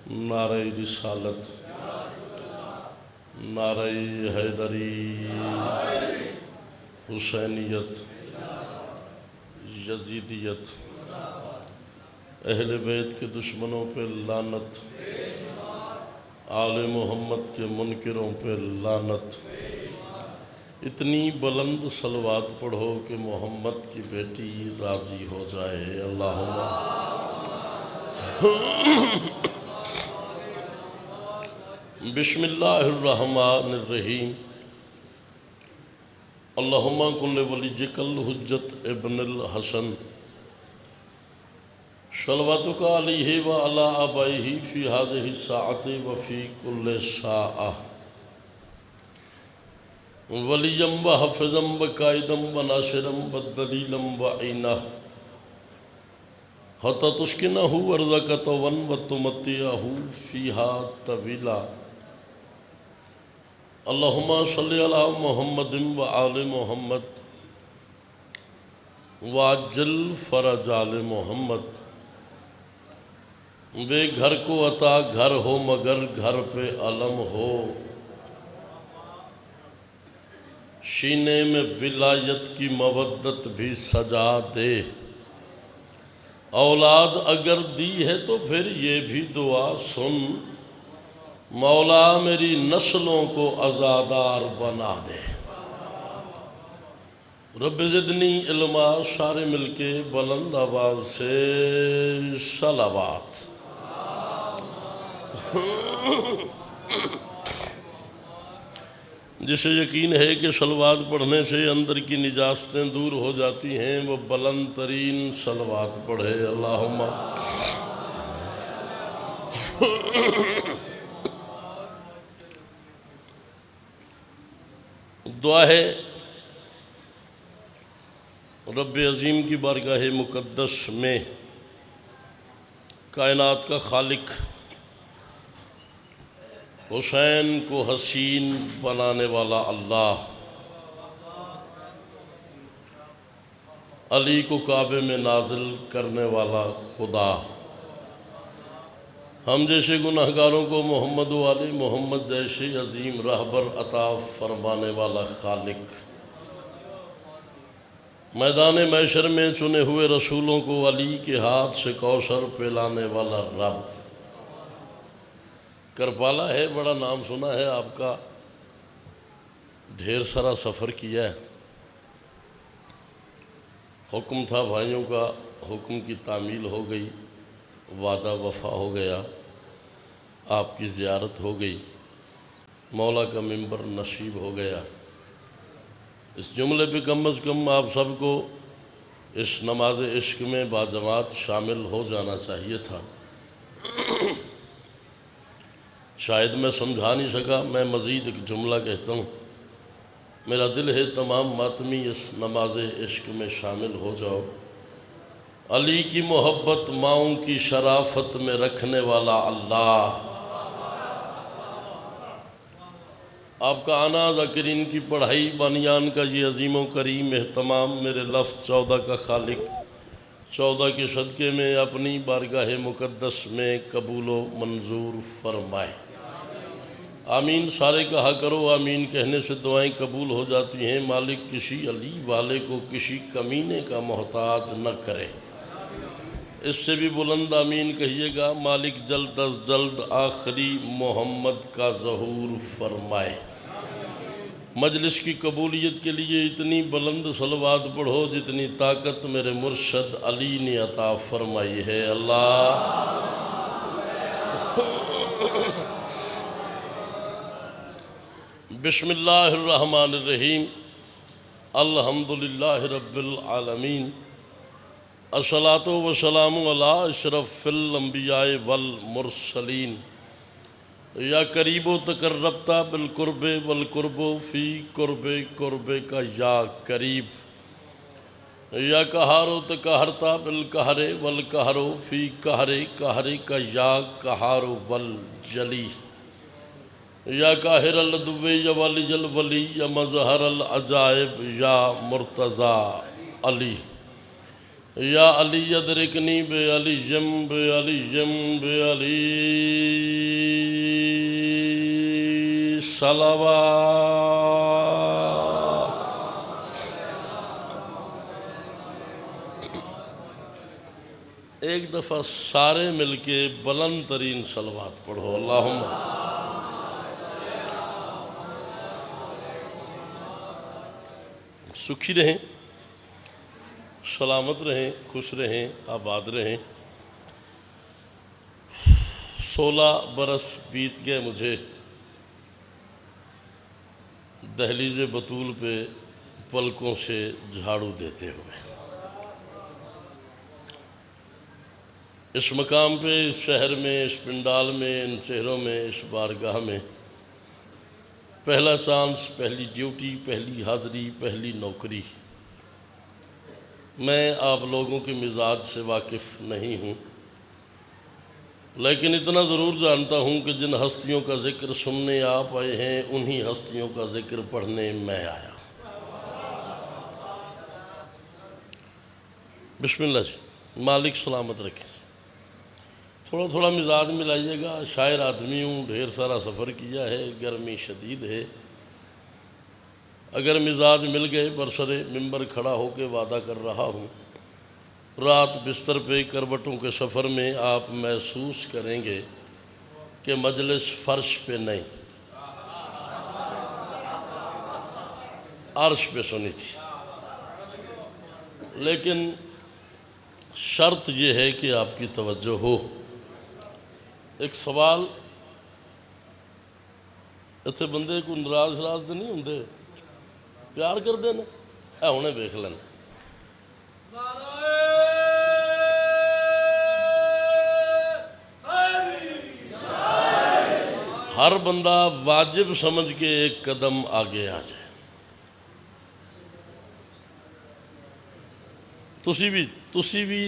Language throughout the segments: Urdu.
نعرہ رسالت، نعرہ حیدری، حسینیت، یزیدیت، اہل بیت کے دشمنوں پہ لعنت، آل محمد کے منکروں پہ لعنت۔ اتنی بلند صلوات پڑھو کہ محمد کی بیٹی راضی ہو جائے۔ اللہم بسم اللہ الرحمن الرحیم۔ اللہم کل ولیجک الحجت ابن الحسن صلواتک علیہ وعلی آبائہ فی ہذہ الساعۃ وفی کل ساعۃ ولیم وحفظم وقائدم وناصرم ودلیلم وعینہ حتی تسکنہ ارضک طوعا وتمتعہ فیہا طویلا۔ اللہم صلی علی محمد وآل محمد وعجل فرج آل محمد۔ بے گھر کو عطا گھر ہو مگر گھر پہ علم ہو، سینے میں ولایت کی مودت بھی سجا دے۔ اولاد اگر دی ہے تو پھر یہ بھی دعا سن، مولا میری نسلوں کو عزادار بنا دے۔ رب زدنی علما، سارے مل کے بلند آواز سے صلوات۔ جسے یقین ہے کہ صلوات پڑھنے سے اندر کی نجاستیں دور ہو جاتی ہیں، وہ بلند ترین صلوات پڑھے۔ اللہم دعا ہے رب عظیم کی بارگاہ مقدس میں کائنات کا خالق حسین کو حسین بنانے والا اللہ، علی کو کعبے میں نازل کرنے والا خدا، ہم جیسے گناہگاروں کو محمد و آل محمد جیسے عظیم رہبر عطا فرمانے والا خالق، میدان محشر میں چنے ہوئے رسولوں کو علی کے ہاتھ سے کوثر پلانے والا رب۔ کربلا ہے، بڑا نام سنا ہے آپ کا، ڈھیر سارا سفر کیا ہے۔ حکم تھا بھائیوں کا، حکم کی تعمیل ہو گئی، وعدہ وفا ہو گیا، آپ کی زیارت ہو گئی، مولا کا منبر نصیب ہو گیا۔ اس جملے پہ کم از کم آپ سب کو اس نماز عشق میں باجماعت شامل ہو جانا چاہیے تھا۔ شاید میں سمجھا نہیں سکا، میں مزید ایک جملہ کہتا ہوں۔ میرا دل ہے تمام ماتمی اس نماز عشق میں شامل ہو جاؤ۔ علی کی محبت ماؤں کی شرافت میں رکھنے والا اللہ، آپ کا آنا ذاکرین کی پڑھائی بانیان کا یہ عظیم و کریم اہتمام میرے لفظ 14 کا خالق 14 کے صدقے میں اپنی بارگاہ مقدس میں قبول و منظور فرمائے۔ آمین سارے کہا کرو، آمین کہنے سے دعائیں قبول ہو جاتی ہیں۔ مالک کسی علی والے کو کسی کمینے کا محتاج نہ کرے۔ اس سے بھی بلند آمین کہیے گا، مالک جلد از جلد آخری محمد کا ظہور فرمائے۔ مجلس کی قبولیت کے لیے اتنی بلند صلوات پڑھو جتنی طاقت میرے مرشد علی نے عطا فرمائی ہے۔ اللہ بسم اللہ الرحمن الرحیم۔ الحمدللہ رب العالمین، الصلاۃ والسلام علی اشرف الانبیاء والمرسلین، یا قریب و تقربت بالقرب والقرب فی قرب قرب کا یا قریب، یا قہار و تقہرت بالقہر والقہر فی قہر قہر کا یا قہار والجلی، یا قاہر العدو یا ولی الولی یا مظہر العجائب یا مرتضی علی، یا علی ادرکنی بے علی جم بے علی جم بے علی صلوات۔ ایک دفعہ سارے مل کے بلند ترین صلوات پڑھو، اللہم سکھی رہیں، سلامت رہیں، خوش رہیں، آباد رہیں۔ 16 برس بیت گئے مجھے دہلیز بطول پہ پلکوں سے جھاڑو دیتے ہوئے۔ اس مقام پہ، اس شہر میں، اس پنڈال میں، ان چہروں میں، اس بارگاہ میں پہلا چانس، پہلی ڈیوٹی، پہلی حاضری، پہلی نوکری۔ میں آپ لوگوں کے مزاج سے واقف نہیں ہوں، لیکن اتنا ضرور جانتا ہوں کہ جن ہستیوں کا ذکر سننے آپ آئے ہیں، انہی ہستیوں کا ذکر پڑھنے میں آیا۔ بسم اللہ جی، مالک سلامت رکھیں۔ تھوڑا تھوڑا مزاج ملائیے گا، شاعر آدمی ہوں، ڈھیر سارا سفر کیا ہے، گرمی شدید ہے۔ اگر مزاج مل گئے، برسر ممبر کھڑا ہو کے وعدہ کر رہا ہوں، رات بستر پہ کروٹوں کے سفر میں آپ محسوس کریں گے کہ مجلس فرش پہ نہیں، عرش پہ سنی تھی۔ لیکن شرط یہ ہے کہ آپ کی توجہ ہو۔ ایک سوال، اتنے بندے کو ناراض تو نہیں ہوندے، پیار کر دینا، اے ہونے دیکھ لینا۔ ہر بندہ واجب سمجھ کے ایک قدم آگے آ جائے۔ تسی بھی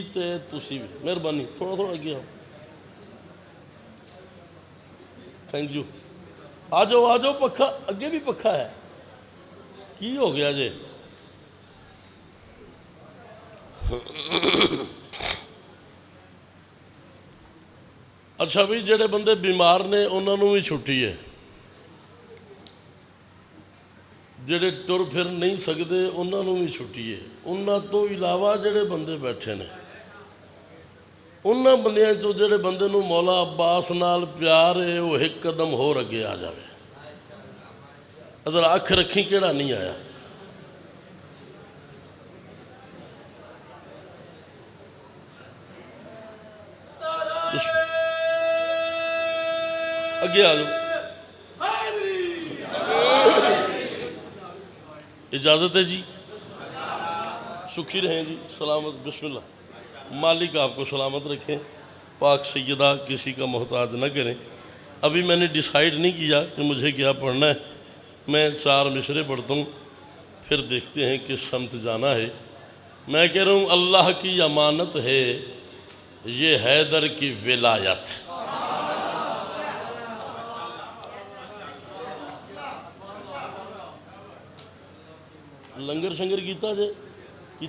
مہربانی تھوڑا تھوڑا آگے آؤ۔ Thank you. آ جاؤ، پکھا اگے بھی پکھا ہے، کی ہو گیا جے؟ اچھا بھی جڑے بندے بیمار نے انہوں بھی چھٹی ہے، جڑے ٹر پھر نہیں سکتے انہوں بھی چھٹی ہے۔ انہوں تو علاوہ جڑے بندے بیٹھے نے، انہاں بندیاں تو جڑے بندے نو مولا عباس نال پیار ہے، وہ ایک قدم ہور اگے آ جاوے۔ ادھر اکھ رکھی کیڑا نہیں آیا۔ اگے آ جاؤ، اجازت ہے جی، سکھی رہیں جی، سلامت، بسم اللہ۔ مالک آپ کو سلامت رکھیں، پاک سیدہ کسی کا محتاج نہ کریں۔ ابھی میں نے ڈیسائیڈ نہیں کیا کہ مجھے کیا پڑھنا ہے، میں 4 مصرے پڑھتا ہوں، پھر دیکھتے ہیں کس سمت جانا ہے۔ میں کہہ رہا ہوں اللہ کی امانت ہے یہ حیدر کی ولایت۔ لنگر شنگر کیتا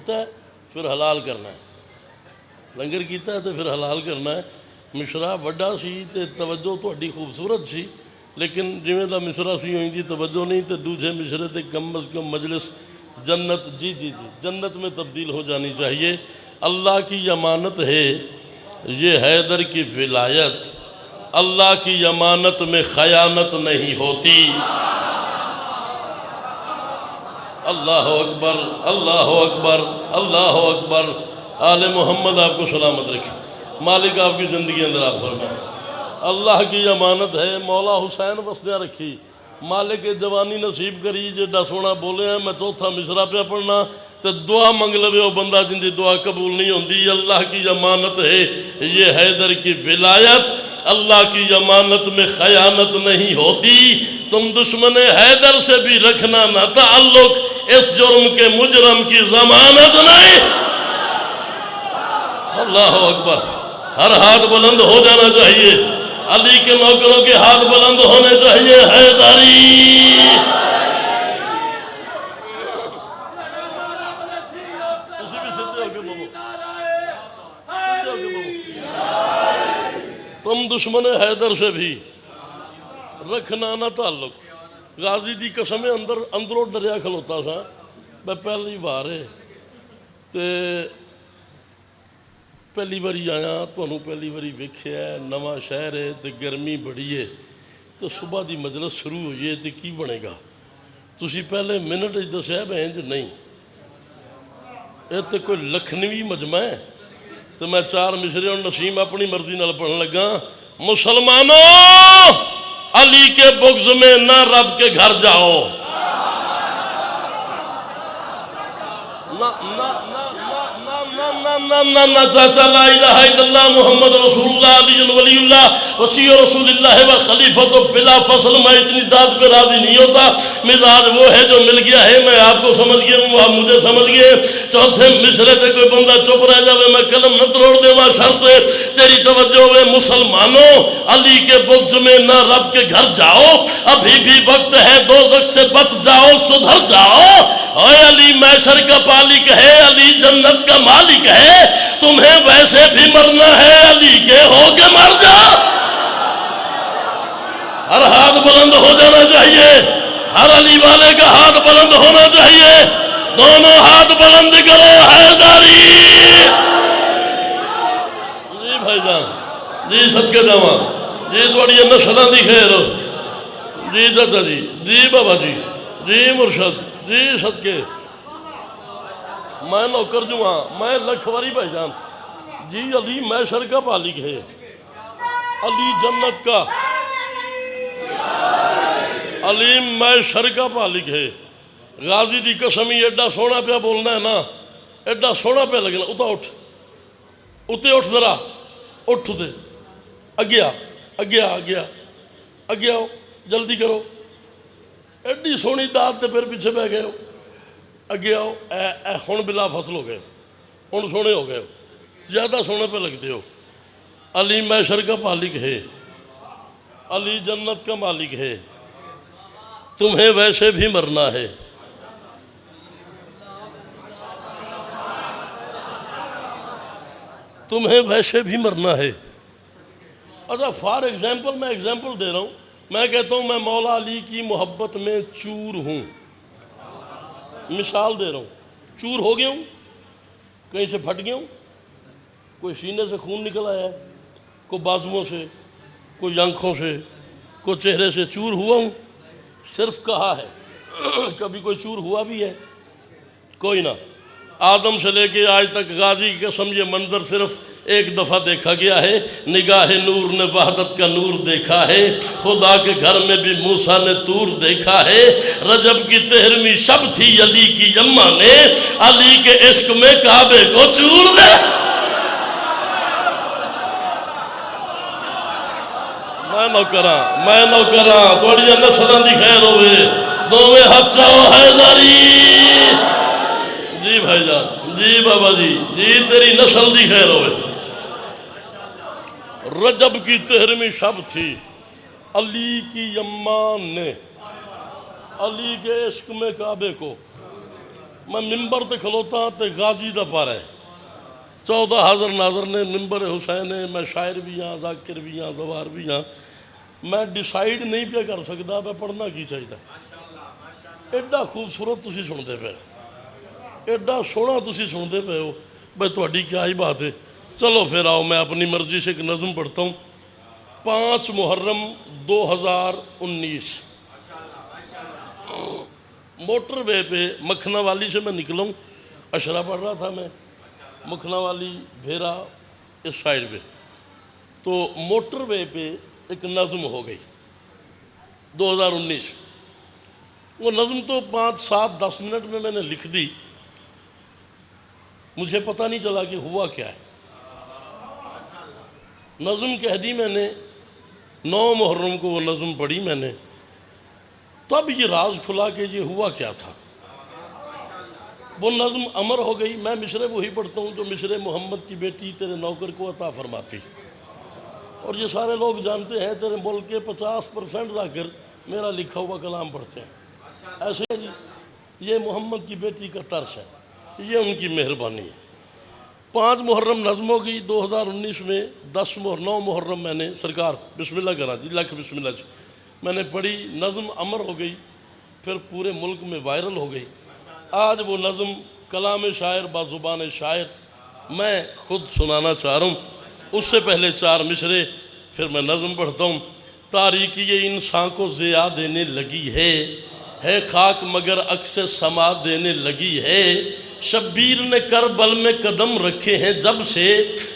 ہے پھر حلال کرنا ہے، لنگر کیتا ہے تو پھر حلال کرنا ہے۔ مشرا وڈا سی تے توجہ تہاڈی خوبصورت سی، لیکن جویں دا مصرا سی ہوئی دی توجہ نہیں، تے دوسرے مصرے تے کم از کم مجلس جنت جنت میں تبدیل ہو جانی چاہیے۔ اللہ کی امانت ہے یہ حیدر کی ولایت، اللہ کی امانت میں خیانت نہیں ہوتی۔ اللہ اکبر، اللہ اکبر، اللہ اکبر۔ آل محمد آپ کو سلامت رکھے، مالک آپ کی زندگی اندر آپ فرمائے۔ اللہ کی امانت ہے، مولا حسین وسدیاں رکھی، مالک جوانی نصیب کری، جیڈا سونا بولے ہیں۔ میں چوتھا مصرا پہ پڑھنا تو دعا منگ لوے وہ بندہ جن دی دعا قبول نہیں ہوندی۔ اللہ کی امانت ہے یہ حیدر کی ولایت، اللہ کی امانت میں خیانت نہیں ہوتی۔ تم دشمن حیدر سے بھی رکھنا نہ تعلق، اس جرم کے مجرم کی ضمانت نہیں۔ اللہ اکبر۔ ہر ہاتھ بلند ہو جانا چاہیے، علی کے نوکروں کے ہاتھ بلند ہونے چاہیے۔ حیدری تسی بھی سدھے ہو کے بولو، تم دشمن حیدر سے بھی رکھنا نہ تعلق. غازی دی قسم اندروں ڈریا کھلوتا سا میں پہلی بار ہے تے پہلی باری آیا تمہوں پہلی باری ویکھیا ہے نواں شہر ہے تے گرمی بڑی ہے تو صبح دی مجلس شروع ہوئی ہے تے کی بنے گا تسی پہلے منٹ دسیا بہن جو نہیں یہ تو کوئی لکھنوی مجمع ہے تو میں 4 مصرے اور نسیم اپنی مرضی نال پڑھنے لگا. مسلمانوں علی کے بغض میں نہ رب کے گھر جاؤ. نہ چاچا لا الہ الا اللہ محمد رسول اللہ علی ولی اللہ وسیع رسول اللہ و خلیفہ تو بلا فصل میں اتنی داد پہ راضی نہیں ہوتا. مزاج وہ ہے جو مل گیا ہے میں آپ کو سمجھ گیا ہوں آپ مجھے سمجھ گئے. چوتھے مصرے تے کوئی بندہ چپ رہ جاوے میں قلم نہ توڑ دے وہاں شرط ہے تیری توجہ ہوئے. مسلمانوں علی کے بغض میں نہ رب کے گھر جاؤ ابھی بھی وقت ہے دوزخ سے بچ جاؤ سدھر جاؤ. اے علی محشر کا مالک ہے علی جنت کا مالک ہے تمہیں ویسے بھی مرنا ہے علی کے ہو کے مر جا. ہر ہاتھ بلند ہو جانا چاہیے ہر علی والے کا ہاتھ بلند ہونا چاہیے. دونوں ہاتھ بلند کرو حیدری. جی بھائی جان جی صدقے جاواں جی تھوڑی نسلاں دی خیر ہو جی چچا جی جی بابا جی جی مرشد جی صدقے میں نوکر جو ہاں میں لکھواری بھائی جان جی علی محشر کا مالک ہے علی جنت کا علی محشر کا مالک ہے. غازی دی قسم ایڈا سونا پیا بولنا ہے نا ایڈا سونا پیا لگنا. اتا اٹھ اتے اٹھ ذرا اٹھ دے اگیا اگیا اگیا اگیا ہو جلدی کرو ایڈی سونی داد تے پھر پیچھے بہ گئے ہو اگے آؤ. اے ہن بلا فصل ہو گئے ہن سونے ہو گئے ہو زیادہ سونے پہ لگتے ہو. علی محشر کا مالک ہے علی جنت کا مالک ہے تمہیں ویسے بھی مرنا ہے. تمہیں ویسے بھی مرنا ہے. اچھا فار ایگزامپل میں ایگزامپل دے رہا ہوں میں کہتا ہوں میں مولا علی کی محبت میں چور ہوں. مثال دے رہا ہوں چور ہو گیا ہوں کہیں سے پھٹ گیا ہوں کوئی سینے سے خون نکل آیا ہے کوئی بازوؤں سے کوئی آنکھوں سے کوئی چہرے سے چور ہوا ہوں صرف کہا ہے کبھی کوئی چور ہوا بھی ہے کوئی نہ. آدم سے لے کے آج تک غازی کی قسم یہ منظر صرف ایک دفعہ دیکھا گیا ہے. نگاہ نور نے وحدت کا نور دیکھا ہے خدا کے گھر میں بھی موسیٰ نے طور دیکھا ہے. رجب کی 13ویں شب تھی علی کی اماں نے علی کے عشق میں کعبے کو چور دے. میں نو کراں تھوڑی نسلاں دی خیر ہوئے دوویں ہاتھ چاہو حیدری. جی بھائی جان جی بابا جی جی تیری نسل دی خیر ہوئے. رجب کی 13ویں شب تھی علی کی اماں نے علی کے عشق میں کعبے کو میں ممبر تے کھلوتا تے غازی دا پارا ہے 14,000 ناظر نے ممبر حسین ہے. میں شاعر بھی ہاں ذاکر بھی ہاں زوار بھی ہاں میں ڈیسائیڈ نہیں پیا کر سکتا میں پڑھنا کی چاہیے. ایڈا خوبصورت تسی سنتے پے ایڈا سونا تسی سنتے پے ہو بھائی تھوڑی کیا ہی بات ہے. چلو پھر آؤ میں اپنی مرضی سے ایک نظم پڑھتا ہوں. 5 محرم 2019 موٹر وے پہ مکھنا والی سے میں نکلا ہوں اشرا پڑھ رہا تھا میں مکھنا والی بھیرا اس سائڈ پہ تو موٹر وے پہ ایک نظم ہو گئی 2019. وہ نظم تو 5 7 10 منٹ میں نے لکھ دی مجھے پتہ نہیں چلا کہ ہوا کیا ہے. نظم کہہ دی میں نے 9 محرم کو وہ نظم پڑھی میں نے تب یہ راز کھلا کہ یہ ہوا کیا تھا. وہ نظم امر ہو گئی. میں مصرے وہی پڑھتا ہوں جو مصرے محمد کی بیٹی تیرے نوکر کو عطا فرماتی اور یہ سارے لوگ جانتے ہیں تیرے ملک کے 50% جا کر میرا لکھا ہوا کلام پڑھتے ہیں. ایسے جی یہ محمد کی بیٹی کا طرز ہے یہ ان کی مہربانی ہے. 5 محرم نظم ہو گئی 2019 میں 9 محرم میں نے سرکار بسم اللہ کرا جی لکھ بسم اللہ جی میں نے پڑھی، نظم امر ہو گئی، پھر پورے ملک میں وائرل ہو گئی۔ آج وہ نظم کلام شاعر با زبان شاعر میں خود سنانا چاہ رہا ہوں۔ اس سے پہلے 4 مصرے پھر میں نظم پڑھتا ہوں۔ تاریکی یہ انسان کو ضیاء دینے لگی ہے خاک مگر عکس سما دینے لگی ہے۔ شبیر نے کربل میں قدم رکھے ہیں جب سے،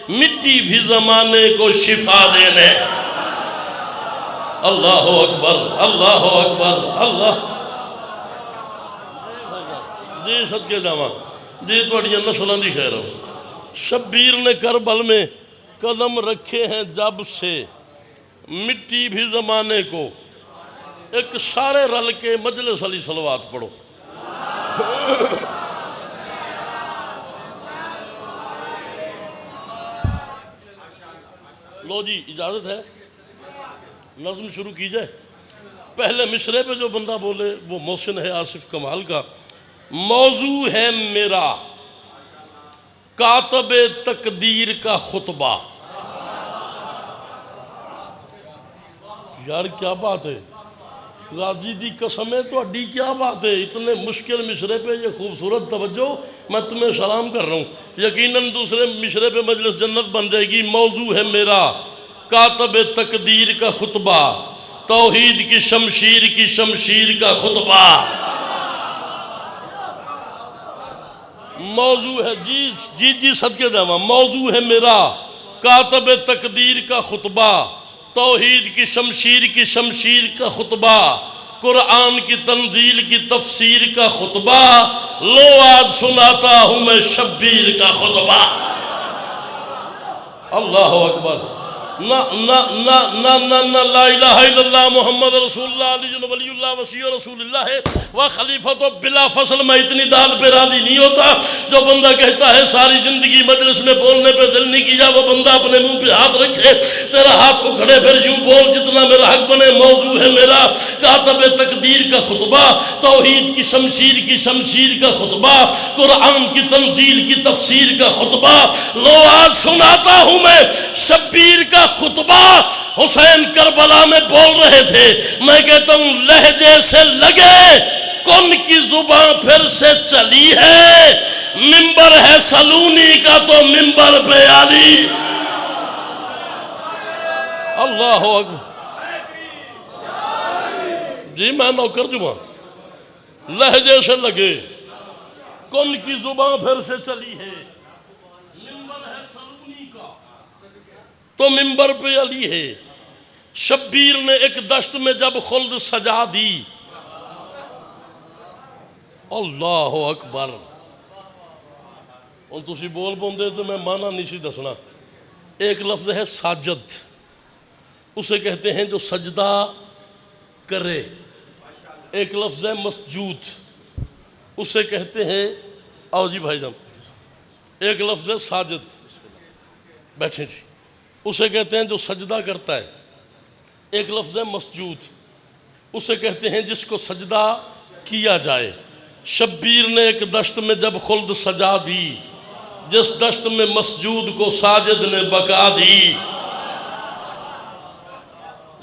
مٹی بھی زمانے کو شفا دینے۔ اللہ اکبر اللہ اکبر اللہ۔ جی صدقے جاواں جی تھوڑی نسلاں دی خیر ہو۔ شبیر نے کربل میں قدم رکھے ہیں جب سے، مٹی بھی زمانے کو۔ ایک سارے رل کے مجلس علی صلوات پڑھو۔ لو جی اجازت ہے نظم شروع کی جائے۔ پہلے مصرے پہ جو بندہ بولے وہ محسن ہے آصف کمال کا۔ موضوع ہے میرا کاتب تقدیر کا خطبہ۔ یار کیا بات ہے، غازی دی قسم ہے تو اڈی کیا بات ہے، اتنے مشکل مصرے پہ یہ خوبصورت توجہ، میں تمہیں سلام کر رہا ہوں۔ یقیناً دوسرے مصرے پہ مجلس جنت بن جائے گی۔ موضوع ہے میرا کاتب تقدیر کا خطبہ، توحید کی شمشیر کا خطبہ۔ موضوع ہے جی صدقے جاواں، موضوع ہے میرا کاتب تقدیر کا خطبہ، توحید کی شمشیر کا خطبہ، قرآن کی تنزیل کی تفسیر کا خطبہ۔ لو آج سناتا ہوں میں شبیر کا خطبہ۔ اللہ اکبر۔ لا الہ الا اللہ محمد رسول اللہ علی ولی اللہ وسیع رسول اللہ ہے وہ خلیفہ تو بلا فصل۔ میں اتنی دال پہ راضی نہیں ہوتا۔ جو بندہ کہتا ہے ساری زندگی مجلس میں بولنے پہ دل نہیں کیا، وہ بندہ اپنے منہ پہ ہاتھ رکھے، تیرا ہاتھ اکھڑے پھر یوں بول جتنا میرا حق بنے۔ موضوع ہے میرا کاتب تقدیر کا خطبہ، توحید کی شمشیر کا خطبہ، قرآن کی تنزیل کی تفسیر کا خطبہ۔ لو آج سناتا ہوں میں شبیر کا خطبہ۔ حسین کربلا میں بول رہے تھے، میں کہتا ہوں لہجے سے لگے کن کی زبان پھر سے چلی ہے، منبر ہے سلونی کا تو منبر پہ علی۔ اللہ اکبر جی میں نوکر جمعہ۔ لہجے سے لگے کن کی زبان پھر سے چلی ہے، منبر ہے سلونی کا تو منبر پہ علی ہے۔ شبیر نے ایک دشت میں جب خلد سجا دی۔ اللہ اکبر۔ اور تسی بول پوندے تو میں مانا نہیں سی دسنا۔ ایک لفظ ہے ساجد، اسے کہتے ہیں جو سجدہ کرے۔ ایک لفظ ہے مسجود، اسے کہتے ہیں آؤ جی بھائی جان۔ ایک لفظ ہے ساجد، بیٹھیں جی، اسے کہتے ہیں جو سجدہ کرتا ہے۔ ایک لفظ ہے مسجود، اسے کہتے ہیں جس کو سجدہ کیا جائے۔ شبیر نے ایک دشت میں جب خلد سجا دی، جس دشت میں مسجود کو ساجد نے بقا دی۔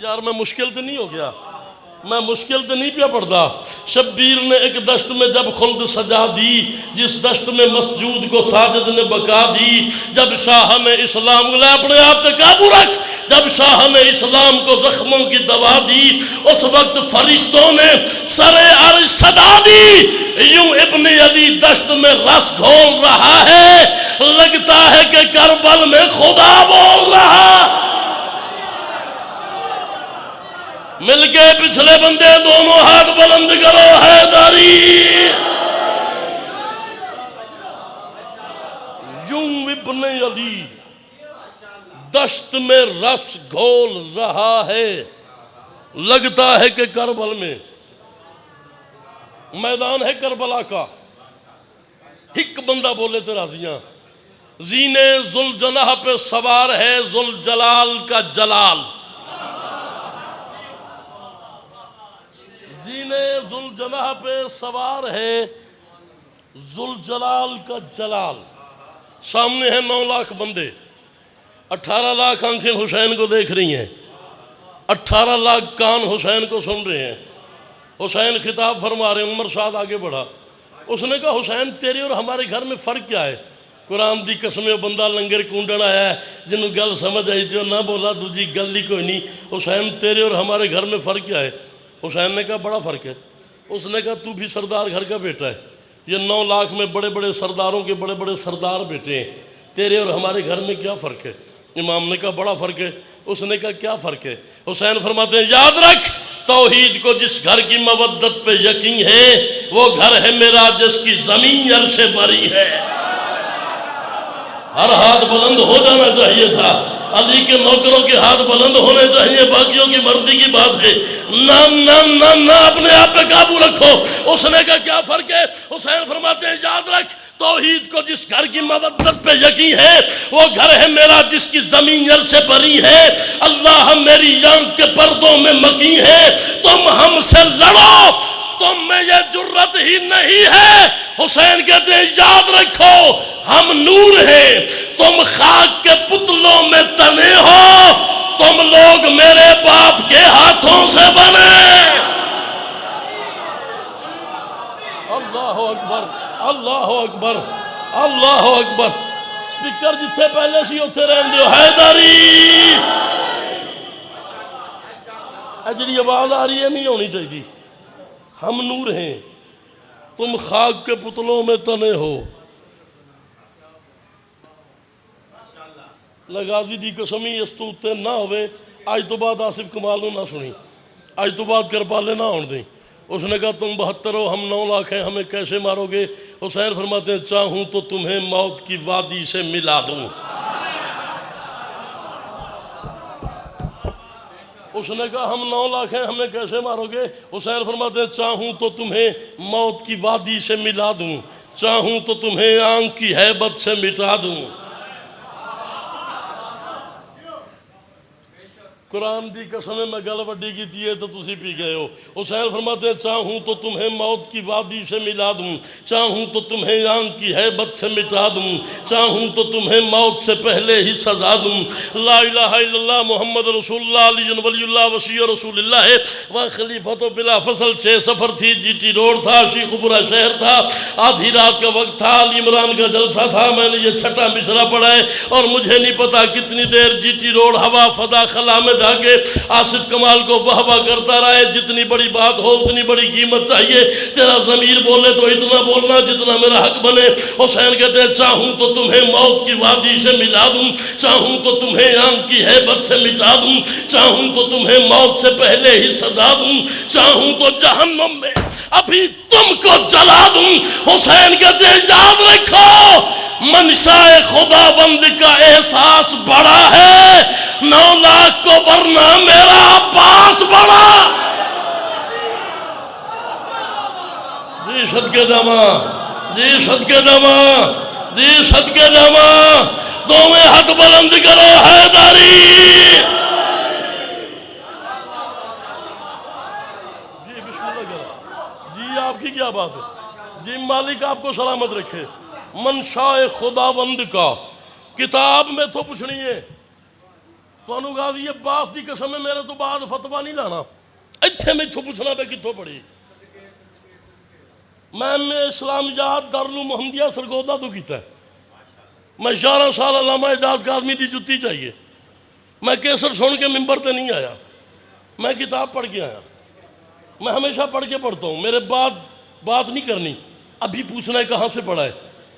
یار میں مشکل تو نہیں ہو گیا، میں مشکل تو نہیں پیا پڑتا۔ شبیر نے ایک دشت میں جب خلد سجا دی، جس دشت میں مسجود کو ساجد نے بقا دی۔ جب شاہ نے اسلام کو اپنے آپ پہ قابو رکھ، جب شاہ نے اسلام کو زخموں کی دوا دی، اس وقت فرشتوں نے سر عرش صدا دی، یوں ابن علی دشت میں رس گھول رہا ہے، لگتا ہے کہ کربل میں خدا بول رہا۔ مل کے پچھلے بندے دونوں ہاتھ بلند کرو، حیدری۔ یوں ابن علی دشت میں رس گھول رہا ہے، لگتا ہے کہ کربل میں۔ میدان ہے کربلا کا، ایک بندہ بولے تو راضیاں۔ زینے ذوالجناح پہ سوار ہے ذوالجلال کا جلال۔ زینے ذوالجناح پہ سوار ہے ذوالجلال کا جلال۔ سامنے ہیں 9 لاکھ بندے، 18 لاکھ آنکھیں حسین کو دیکھ رہی ہیں، 18 لاکھ کان حسین کو سن رہے ہیں۔ حسین خطاب فرما رہے ہیں، عمر سعد آگے بڑھا، اس نے کہا حسین تیرے اور ہمارے گھر میں فرق کیا ہے؟ قرآن دی قسمیں بندہ لنگر کونڈن آیا ہے جنہوں گل سمجھ آئی تھی نہ بولا دوجی گل ہی کوئی نہیں، حسین تیرے اور ہمارے گھر میں فرق کیا ہے؟ حسین نے کہا بڑا فرق ہے۔ اس نے کہا تو بھی سردار گھر کا بیٹا ہے، یہ 9 لاکھ میں بڑے بڑے سرداروں کے بڑے بڑے سردار بیٹے ہیں، تیرے اور ہمارے گھر میں کیا فرق ہے؟ امام نے کہا بڑا فرق ہے۔ اس نے کہا کیا فرق ہے؟ حسین فرماتے ہیں یاد رکھ توحید کو جس گھر کی مودت پہ یقین ہے وہ گھر ہے میرا جس کی زمین عرش سے بری ہے۔ ہر ہاتھ بلند ہو جانا چاہیے تھا، علی کے نوکروں کے ہاتھ بلند ہونے چاہیے، باقیوں کی مرضی کی بات ہے۔ نہ نہ نہ نہ اپنے آپ پہ قابو رکھو۔ اس نے کہا کیا فرق ہے؟ حسین فرماتے ہیں یاد رکھ توحید کو جس گھر کی مودت پہ یقین ہے وہ گھر ہے میرا جس کی زمین عرش سے بری ہے۔ اللہ میری آنکھ کے پردوں میں مکین ہے، تم ہم سے لڑو، تم میں یہ جرت ہی نہیں ہے۔ حسین کہتے ہیں یاد رکھو ہم نور ہیں، تم خاک کے پتلوں میں تنے ہو، تم لوگ میرے باپ کے ہاتھوں سے بنے۔ اللہ اکبر، اللہ اکبر، اللہ اکبر۔ سپیکر جتھے پہلے سی اتھے رہن دیو، حیدری اجڑی آواز آ رہی ہے نہیں ہونی چاہیے۔ ہم نور ہیں، تم خاک کے پتلوں میں تنے ہو۔ لغازی دی قسمی اس تو اتے نہ ہوئے، آج تو بعد آصف کمال نہ سنی، آج تو بعد کرپالے نہ ہون دیں۔ اس نے کہا تم 72 ہو، ہم 9 لاکھ ہیں، ہمیں کیسے مارو گے؟ حسین فرماتے ہیں چاہوں تو تمہیں موت کی وادی سے ملا دوں۔ اس نے کہا ہم 9 لاکھ ہیں، ہمیں کیسے مارو گے؟ حسین فرماتے ہیں چاہوں تو تمہیں موت کی وادی سے ملا دوں، چاہوں تو تمہیں آنکھ کی ہیبت سے مٹا دوں۔ قرآن دی قسمیں میں گل وڈی کی تھی ہے تو تسی پی گئے ہو۔ حسین فرماتے ہیں چاہوں تو تمہیں موت کی وادی سے ملا دوں، چاہوں تو تمہیں آنکھ کی ہیبت سے مٹا دوں، چاہوں تو تمہیں موت سے پہلے ہی سزا دوں۔ لا الہ الا اللہ محمد رسول اللہ علی ولی اللہ وسیع رسول اللہ ہے۔ وہ خلیفہ تو بلا فصل 6 سفر تھی، جی ٹی روڈ تھا، شیخ پورہ شہر تھا، آدھی رات کا وقت تھا، علی عمران کا جلسہ تھا، میں نے یہ 6واں مصرع پڑھا ہے اور مجھے نہیں پتا کتنی دیر جی ٹی روڈ ہوا فضا خلا میں جا کے آصف کمال کو بہوا کرتا رہے۔ جتنی بڑی بات ہو اتنی بڑی قیمت چاہیے، تیرا ضمیر بولے تو اتنا بولنا جتنا میرا حق بنے۔ حسین کہتے ہیں چاہوں تو تمہیں موت کی وادی سے ملا دوں، چاہوں تو تمہیں آنکھ کی ہیبت سے مٹا دوں، چاہوں تو تمہیں موت سے پہلے ہی سزا دوں، چاہوں تو جہنم میں ابھی تم کو جلا دوں۔ حسین کہتے ہیں یاد رکھو منشاء خداوند کا احساس بڑا ہے، 9 لاکھ کو ورنہ میرا عباس بڑا۔ جی صدقے جمع، جی صدقے جمع، جی صدقے جمع، دوویں ہاتھ بلند کرو حیدری۔ جی بسم اللہ کرو۔ جی آپ کی کیا بات ہے؟ جی مالک آپ کو سلامت رکھے۔ منشاء خداوند کا کتاب میں تو پوچھنی ہے تو غازی عباس دی قسم ہے میرے تو بعد فتوہ نہیں لانا، اتھے میں تو پوچھنا پہ کتوں پڑی۔ میں اسلامیات دارالعلوم محمدیہ سرگودا تو کیتا ہے، میں 11 سال علامہ اعجاز کاظمی دی جتی چاہیے، میں کیسر سن کے ممبر تے نہیں آیا، میں کتاب پڑھ کے آیا، میں ہمیشہ پڑھ کے پڑھتا ہوں، میرے بعد بات نہیں کرنی۔ ابھی پوچھنا ہے کہاں سے پڑھا ہے؟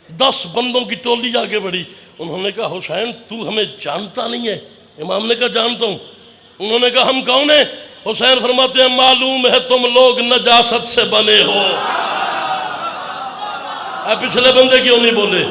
10 بندوں کی ٹولی جا کے بڑھی، انہوں نے کہا حسین تو ہمیں جانتا نہیں ہے؟ امام نے کہا جانتا ہوں۔ انہوں نے کہا ہم کون ہیں؟ حسین فرماتے ہیں معلوم ہے تم لوگ نجاست سے بنے ہو۔ اے پچھلے بندے کیوں نہیں بولے؟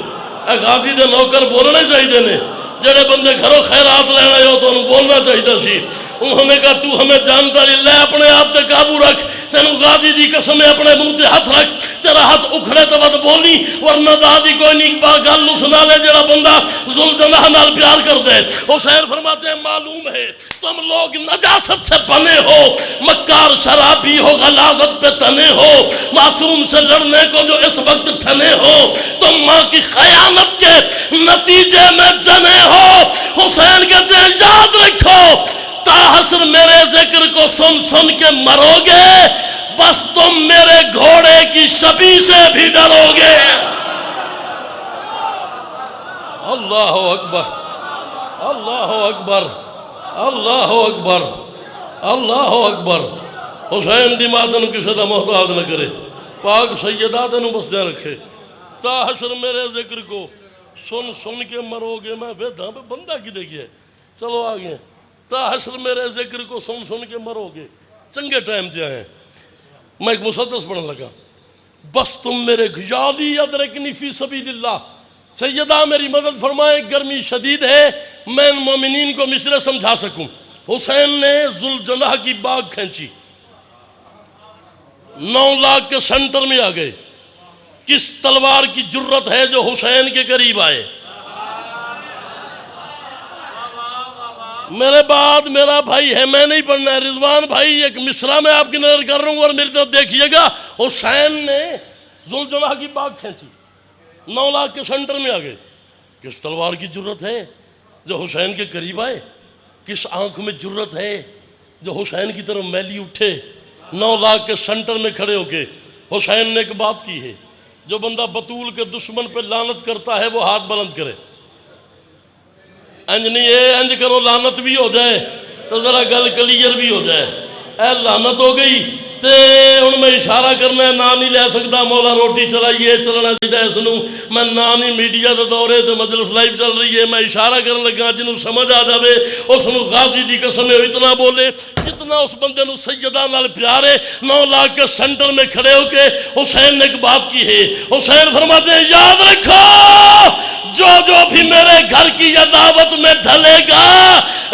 اے غازی دے نوکر بولنے چاہیے نے، جڑے بندے گھروں خیرات لینا ہو تو انہوں بولنا چاہیے سی۔ انہوں نے کہا تو ہمیں جانتا نہیں، لے اپنے آپ تے قابو رکھ، تینوں غازی دی قسم اپنے منہ تے ہاتھ رکھ، تیرا ہاتھ اکھڑے تو ود بولی، ورنہ دا دی کوئی نہیں با گل اس نالے جڑا بندہ ذوالجناح نال پیار کر دے۔ حسین فرماتے ہیں معلوم ہے تم لوگ نجاست سے بنے ہو، مکار شرابی ہو، غلاظت پہ تنے ہو، معصوم سے لڑنے کو جو اس وقت تھنے ہو، تم ماں کی خیانت کے نتیجے میں جنے ہو۔ حسین کہتے ہیں یاد رکھو تا حشر میرے ذکر کو سن سن کے مرو گے، بس تم میرے گھوڑے کی شبیہ سے بھی ڈرو گے۔ اللہ اکبر، اللہ اکبر، اللہ اکبر، اللہ اکبر۔ حسین دی ماں تینوں کسی دا محتاج نہ کرے، پاک سیدہ تینوں بس دے رکھے۔ تا حشر میرے ذکر کو سن سن کے مرو گے، میں ویدھاں پہ بندہ کی دے گیا ہے، چلو آگے۔ تا حشر میرے ذکر کو سن سن کے مرو گے، چنگے ٹائم جا ہیں۔ میں ایک مسدس پڑھنے لگا، بس تم میرے یادی ادرکنی فی سبیل اللہ، سیدہ میری مدد فرمائے، گرمی شدید ہے، میں ان مومنین کو مصرع سمجھا سکوں۔ حسین نے ذوالجناح کی باغ کھینچی، 9 لاکھ کے سنٹر میں آ گئے۔ کس تلوار کی جرت ہے جو حسین کے قریب آئے؟ میرے بعد میرا بھائی ہے، میں نہیں پڑھنا ہے، رضوان بھائی ایک مصرع میں آپ کی نظر کر رہا ہوں اور میری طرف دیکھیے گا۔ حسین نے ذوالجناح کی باغ کھینچی، 9 لاکھ کے سنٹر میں آ گئے۔ کس تلوار کی جرت ہے جو حسین کے قریب آئے؟ کس آنکھ میں جرت ہے جو حسین کی طرف میلی اٹھے؟ 9 لاکھ کے سنٹر میں کھڑے ہو کے حسین نے ایک بات کی ہے، جو بندہ بطول کے دشمن پہ لعنت کرتا ہے وہ ہاتھ بلند کرے۔ انج نہیں ہے، انج کرو لعنت بھی ہو جائے تو ذرا گل کلیئر بھی ہو جائے۔ اے لعنت ہو گئی تے ہن میں اشارہ کرنا ہے، نام نہیں لے سکتا، مولا روٹی چلائیے چلنا چاہیے اس نو، میں نام نہیں، میڈیا دے دورے تے مجلس لائیو چل رہی ہے، میں اشارہ کرن لگا جنوں سمجھ آ جاوے اس نو غازی دی قسم اتنا بولے جتنا اس بندے نو سیدہ نال پیار ہے۔ 9 لاکھ کے سنٹر میں کھڑے ہو کے حسین نے ایک بات کی ہے، حسین فرماتے ہیں یاد رکھو جو بھی میرے گھر کی یہ دعوت میں ڈھلے گا،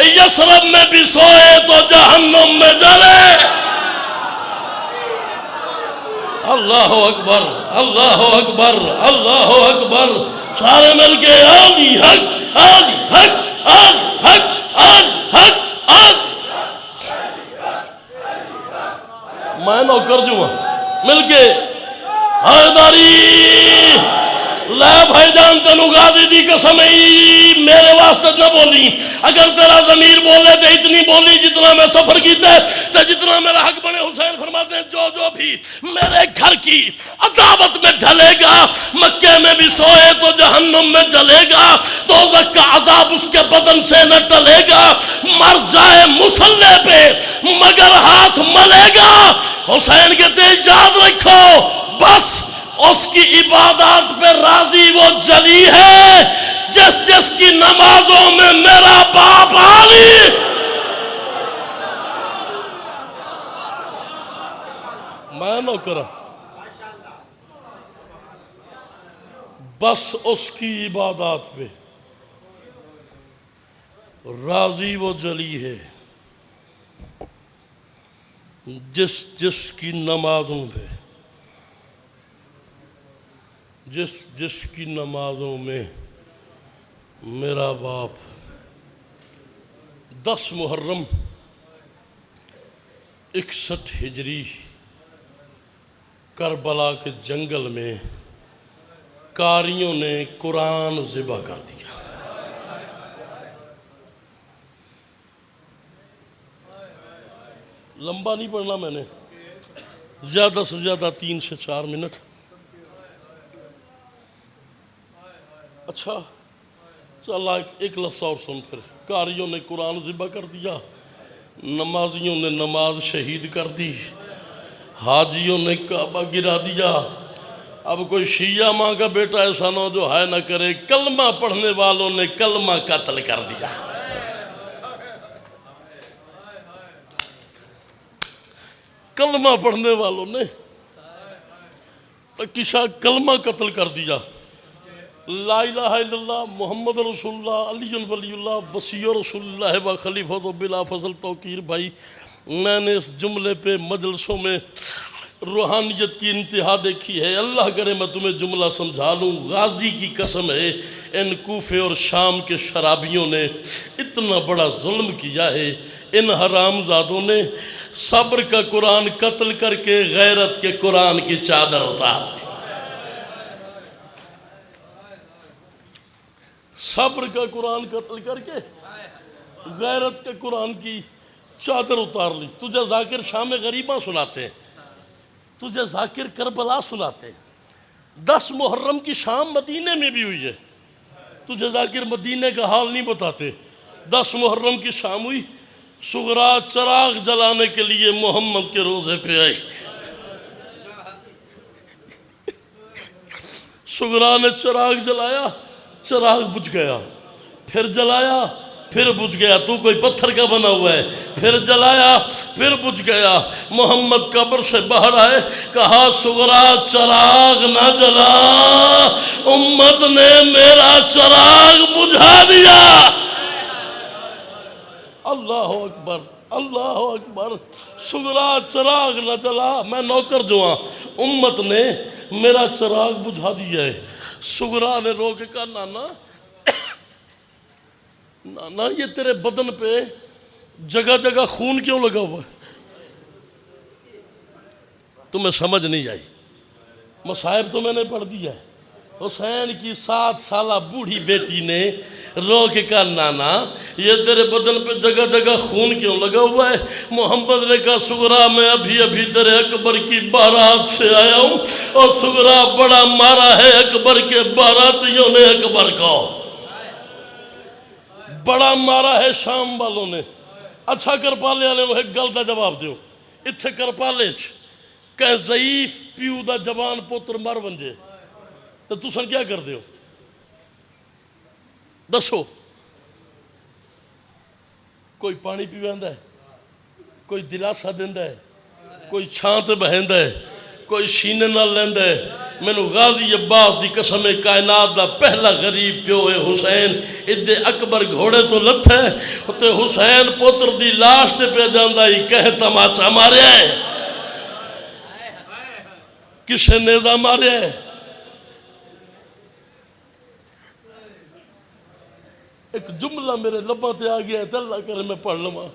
یثرب میں بھی سوئے تو جہنم میں جلے۔ اللہ اکبر، اللہ اکبر، اللہ اکبر، سارے مل کے علی حق، علی حق، علی حق، علی حق، علی۔ میں نوکر جو ہوں مل کے حیداری، لے بھائی جان تینوں غازی دی قسم میرے واسطے نہ بولی، اگر تیرا ضمیر بولے تو اتنی بولی جتنا میں سفر کیتا ہے تو جتنا میرا حق بنے۔ حسین فرماتے ہیں جو بھی میرے گھر کی عداوت میں ڈھلے گا، مکے میں بھی سوئے تو جہنم میں جلے گا، دوزخ کا عذاب اس کے بدن سے نہ ٹلے گا، مر جائے مصلی پہ مگر ہاتھ ملے گا۔ حسین کہتے ہیں یاد رکھو بس اس کی عبادات پہ راضی وہ جلی ہے جس کی نمازوں میں میرا باپ علی۔ میں نہ کرا، بس اس کی عبادات پہ راضی وہ جلی ہے جس کی نمازوں پہ، جس کی نمازوں میں میرا باپ۔ 10 محرم 61 ہجری کربلا کے جنگل میں کاریوں نے قرآن ذبح کر دیا۔ لمبا نہیں پڑھنا میں نے، زیادہ سے زیادہ 3 سے 4 منٹ۔ اچھا چل ایک لفظ اور سن، پھر کاریوں نے قرآن ذبح کر دیا، نمازیوں نے نماز شہید کر دی، حاجیوں نے کعبہ گرا دیا۔ اب کوئی شیعہ ماں کا بیٹا ایسا نہ جو ہے نہ کرے، کلمہ پڑھنے والوں نے کلمہ قتل کر دیا۔ کلمہ پڑھنے والوں نے تو کشا کلمہ قتل کر دیا۔ لا الہ الا اللہ محمد رسول اللہ علی ولی اللہ وصی رسول اللہ و خلیفۃ بلا فضل توقیر بھائی، میں نے اس جملے پہ مجلسوں میں روحانیت کی انتہا دیکھی ہے۔ اللہ کرے میں تمہیں جملہ سمجھا لوں۔ غازی کی قسم ہے، ان کوفے اور شام کے شرابیوں نے اتنا بڑا ظلم کیا ہے، ان حرام زادوں نے صبر کا قرآن قتل کر کے غیرت کے قرآن کی چادر اتار دی۔ صبر کا قرآن قتل کر کے غیرت کے قرآن کی چادر اتار لی۔ تجھے ذاکر شام غریباں سناتے ہیں، تجھے ذاکر کربلا سناتے ہیں۔ 10 محرم کی شام مدینے میں بھی ہوئی ہے، تجھے ذاکر مدینے کا حال نہیں بتاتے۔ 10 محرم کی شام ہوئی، صغرا چراغ جلانے کے لیے محمد کے روزے پہ آئی۔ صغرا نے چراغ جلایا، چراغ بجھ گیا، پھر جلایا، پھر بجھ گیا۔ تو کوئی پتھر کا بنا ہوا ہے، پھر جلایا، پھر بجھ گیا۔ محمد قبر سے باہر آئے، کہا صغرا چراغ نہ جلا، امت نے میرا چراغ بجھا دیا۔ اللہ اکبر، اللہ اکبر۔ صغرا چراغ نہ جلا، میں نوکر جو ہاں، امت نے میرا چراغ بجھا دیا ہے۔ صغرا نے رو کے کہا نانا، نانا یہ تیرے بدن پہ جگہ جگہ خون کیوں لگا ہوا ہے؟ تمہیں سمجھ نہیں آئی، مصائب تو میں نے پڑھ دیا ہے۔ حسین کی 7 سالہ بوڑھی بیٹی نے رو کے کہا نانا یہ تیرے بدن پہ جگہ جگہ خون کیوں لگا ہوا ہے؟ محمد نے کہا صغرا میں ابھی ابھی تیرے اکبر کی بارات سے آیا ہوں، اور صغرا بڑا مارا ہے اکبر کے باراتیوں نے اکبر کو، بڑا مارا ہے شام والوں نے۔ اچھا کرپالے والے ایک گل دا جواب دیو، اتھے کرپالے کہ ضعیف پیو دا جوان پوتر مر ونجے تو تسن کیا کر دیو؟ دسو، کوئی پانی پیواندا ہے، کوئی دلاسا دیندا ہے، کوئی چھاں تے بہیندا ہے، کوئی سینے نال لیندا ہے۔ مینوں غازی عباس دی قسم کائنات دا پہلا غریب پیو ہے حسین۔ ادھے اکبر گھوڑے تو لتھے تے حسین پوتر دی لاش تے پہ جاندا ہی کہے تماچا ماریا ہے، کسے نیزہ ماریا ہے۔ ایک جملہ میرے لباں تے آ گیا ہے تے اللہ کرے میں پڑھ لواں۔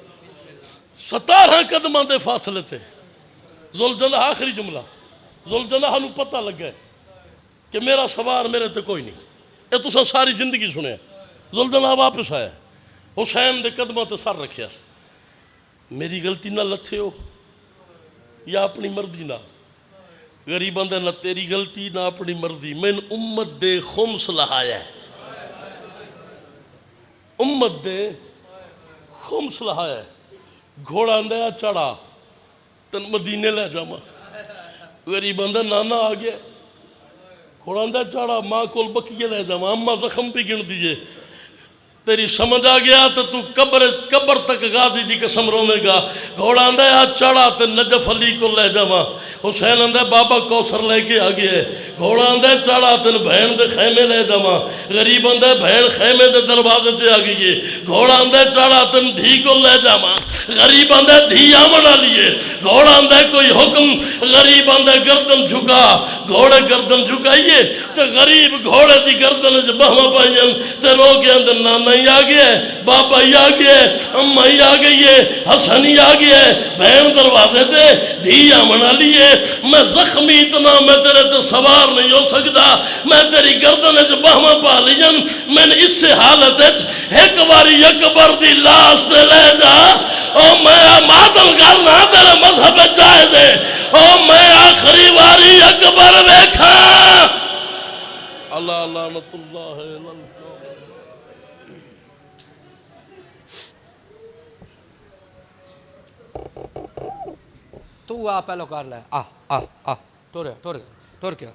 17 قدماں دے فاصلے تھے، ذوالجلال آخری جملہ، ذوالجلال نو پتہ لگا ہے کہ میرا سوار میرے تے کوئی نہیں، یہ تسا ساری زندگی سنے۔ ذوالجلال واپس آیا، حسین دے قدماں تے سر رکھیا، میری غلطی نہ لتھے ہو یا اپنی مرضی نہ، غریباں دے نہ تیری غلطی نہ اپنی مرضی، میں امت دے خمس لہایا ہے، امت دے خمس لہایا ہے۔ گھوڑا اندیا چڑھا تن مدینے لے جاما، غریب اندر نانا آگیا، گھوڑا اندیا چڑھا ماں کول بکیے لے جاما، اماں زخم پہ گن دیئے، تیری سمجھ آ گیا تو قبر تک غازی دی قسم روے گا۔ گھوڑا اندیا چڑھا تے نجف علی کو لے جاما، حسین اندیا بابا کوثر لے کے آگیا ہے، گھوڑا اندیا چڑھا تے بہن دے خیمے لے جاما، غریب اندیا بہن خیمے دے دروازے تے آگئی ہے، گھوڑا اندیا چڑھا تے دھی کو لے جاما، غریب اندیا دھی آمنا لیے، گھوڑا اندیا کوئی حکم، غریب اندیا گردن جھکا، گھوڑے گردن جھکائیے تے غریب گھوڑے دی گردن جو بہما پائیں تے رو کے اندر نانا ہی آ گیا ہے، بابا ہی آ گیا ہے، اماں ہی آ گئی ہے، حسن ہی آ گیا ہے، بہن دروازے دے دھی آمنا لیے، میں زخمی اتنا میں تیرے تے سوار نہیں ہو سکتا، میں تیری گردن جو بہما پا لین، میں نے اس سے حالت ایک باری اکبر دی لاش سے لے جا، او میں ماتم کرنا تیرے مذہب جائز ہے، او میں آخری باری اکبر بیکھا۔ اللہ لعنت اللہ علیہ۔ تو آ پہلو کر لے، آ ٹور کیا